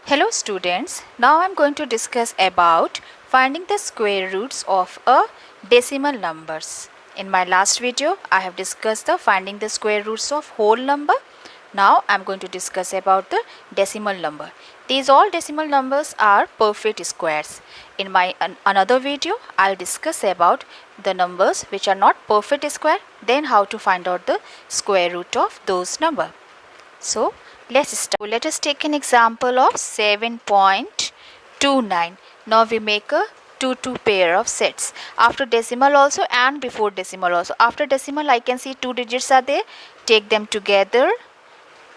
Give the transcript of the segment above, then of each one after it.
Hello students, now I am going to discuss about finding the square roots of a decimal numbers. In my last video, I have discussed the finding the square roots of whole number. Now I am going to discuss about the decimal number. These all decimal numbers are perfect squares. In my another video, I will discuss about the numbers which are not perfect square, then how to find out the square root of those number. So let's start. Let us take an example of 7.29. Now we make a 2 pair of sets after decimal also and before decimal also. After decimal I can see 2 digits are there. Take them together.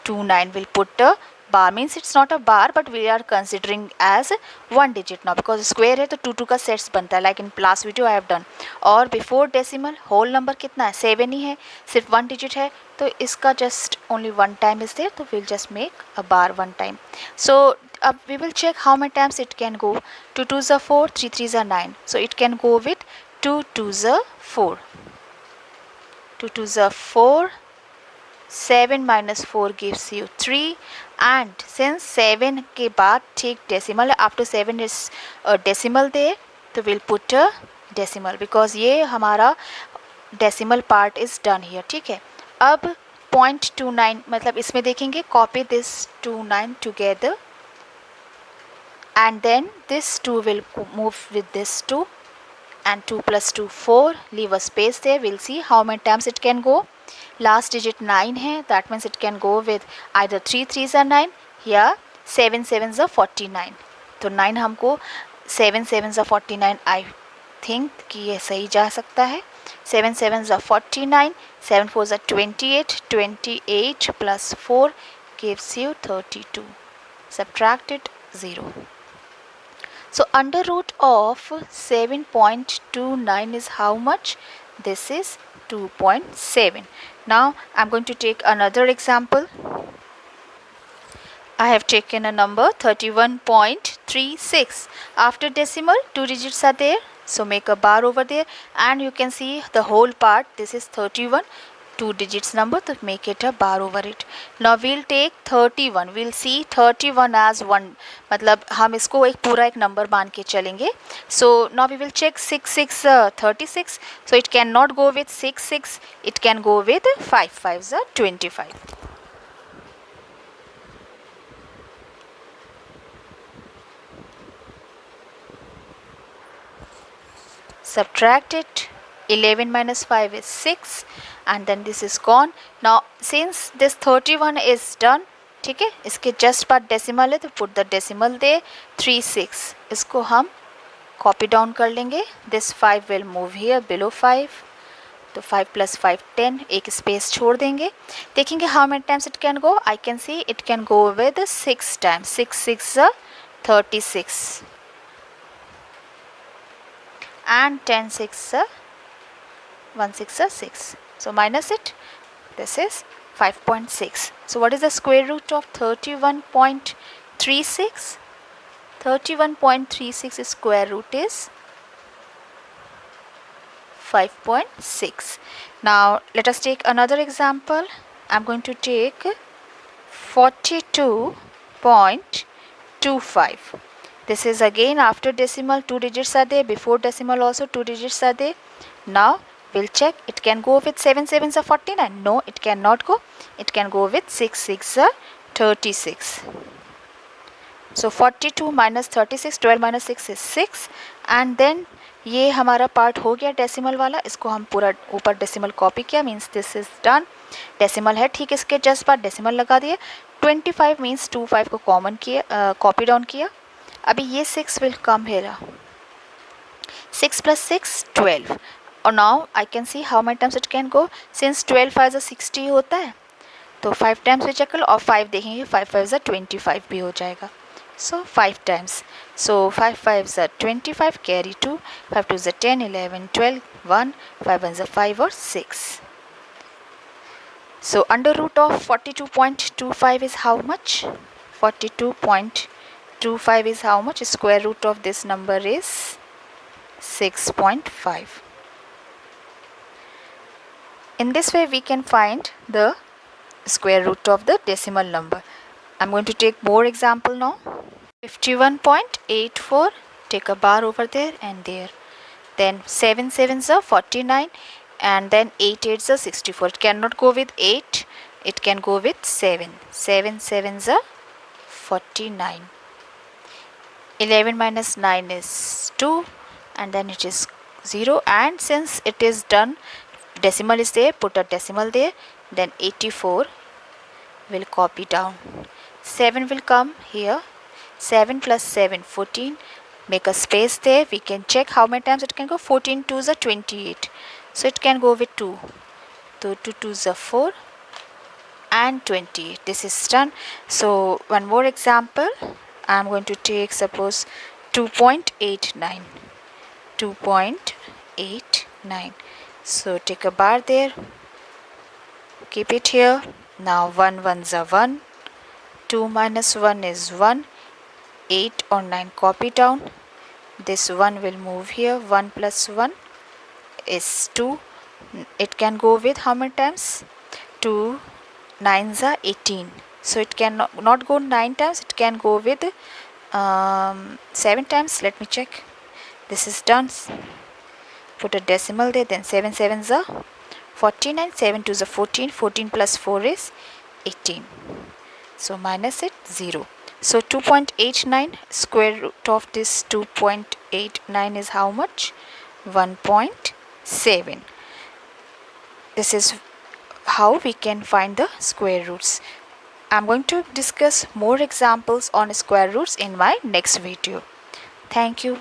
29 will put a bar, means it's not a bar but we are considering as one digit now because square है तो 2 का sets बनता है, like in last video I have done. और before decimal whole number कितना है 7 ही है, सिर्फ 1 digit है तो इसका just only one time is there, तो we'll just make a bar one time. So we will check how many times it can go. 2 2s are 4, 3 3s are 9, so it can go with 2 2s are 4, 2 2s are 4, 7 minus 4 gives you 3, and since 7 के बाद ठीक decimal, after 7 is a decimal there, तो we'll put a decimal because ये हमारा decimal part is done here. ठीक है, अब 0.29 मतलब इसमें देखेंगे copy this 29 together and then this 2 will move with this 2 and 2 plus 2 4, leave a space there. We'll see how many times it can go. Last digit 9 है, that means it can go with either 3 3s are 9 या 7 7s are 49. तो 9 हमको 7 7s are 49 I think कि ये सही जा सकता है. 7 7s are 49, 7 4s are 28, 28 plus 4 gives you 32. Subtract it 0. So under root of 7.29 is how much? This is 2.7. Now I am going to take another example. I have taken a number 31.36. After decimal 2 digits are there, so make a bar over there and you can see the whole part. This is 31, 2 digits number, तो make it a bar over it. Now we'll take 31. We'll see 31 as 1, मतलब हम इसको एक पूरा एक number मान के चलेंगे. So now we will check 6 6 36. So it cannot go with 6 6. It can go with 5 5s 25. Subtract it. 11 minus 5 is 6 and then this is gone. Now since this 31 is done, ठीक है, इसके just बाद decimal है तो put the decimal there. 3 6 इसको हम copy down कर लेंगे. This 5 will move here below 5, तो 5 plus 5 10, एक space छोड़ देंगे. देखेंगे how many times it can go. I can see it can go with 6 times. 6 6 36 and 10 6 1 6 6. So minus it. This is 5.6. So what is the square root of 31.36? 31.36 square root is 5.6. Now let us take another example. I am going to take 42.25. This is again after decimal, 2 digits are there. Before decimal also 2 digits are there. Now we'll check. It can go with 7 7s are 49. No, it cannot go. It can go with 6 6 are 36. So 42 minus 36, 12 minus 6 is 6. And then ये हमारा part हो गया decimal वाला. इसको हम पूरा ऊपर decimal copy किया, means this is done. Decimal है ठीक, इसके जस्ट बाद डेसिमल लगा दिए. 25 मीन्स 25 को कॉमन किया, कॉपी डाउन किया. अभी ये 6 विल कम हेरा. 6 plus 6 12. और now I can see how many times it can go. Since 12 5 60 होता है तो 5 टाइम्स भी चेक कर लो और 5 देखेंगे 5 5 25 भी हो जाएगा. सो 5 टाइम्स. सो 5 5 25, कैरी 2, 5 2 10 11 12 1, 5 1 5 और 6. So under root of 42.25 is how much? 42.25 is how much? Square root of this number is 6.5. In this way we can find the square root of the decimal number. I'm going to take more example now. 51.84, take a bar over there and there. Then 7 sevens are 49, and then 8 eights are 64. It cannot go with 8, it can go with 7. 7 sevens are 49. 11 minus 9 is 2, and then it is 0. And since it is done, decimal is there, put a decimal there. Then 84 will copy down. 7 will come here. 7 plus 7, 14. Make a space there. We can check how many times it can go. 14 2s are 28. So it can go with 2. So 2 2s are 4 and 28. This is done. So one more example. I am going to take, suppose, 2.89. 2.89. So take a bar there. Keep it here. Now 1 1s are 1. 2 minus 1 is 1. 8 or 9 copy down. This 1 will move here. 1 plus 1 is 2. It can go with how many times? 2 9s are 18. So it can not go 9 times. It can go with 7 times. Let me check. This is done. Put a decimal there. Then 7 sevens are 49. 7 2s are 14. 14 plus 4 is 18. So minus it, 0. So 2.89, square root of this 2.89 is how much? 1.7. This is how we can find the square roots. I'm going to discuss more examples on square roots in my next video. Thank you.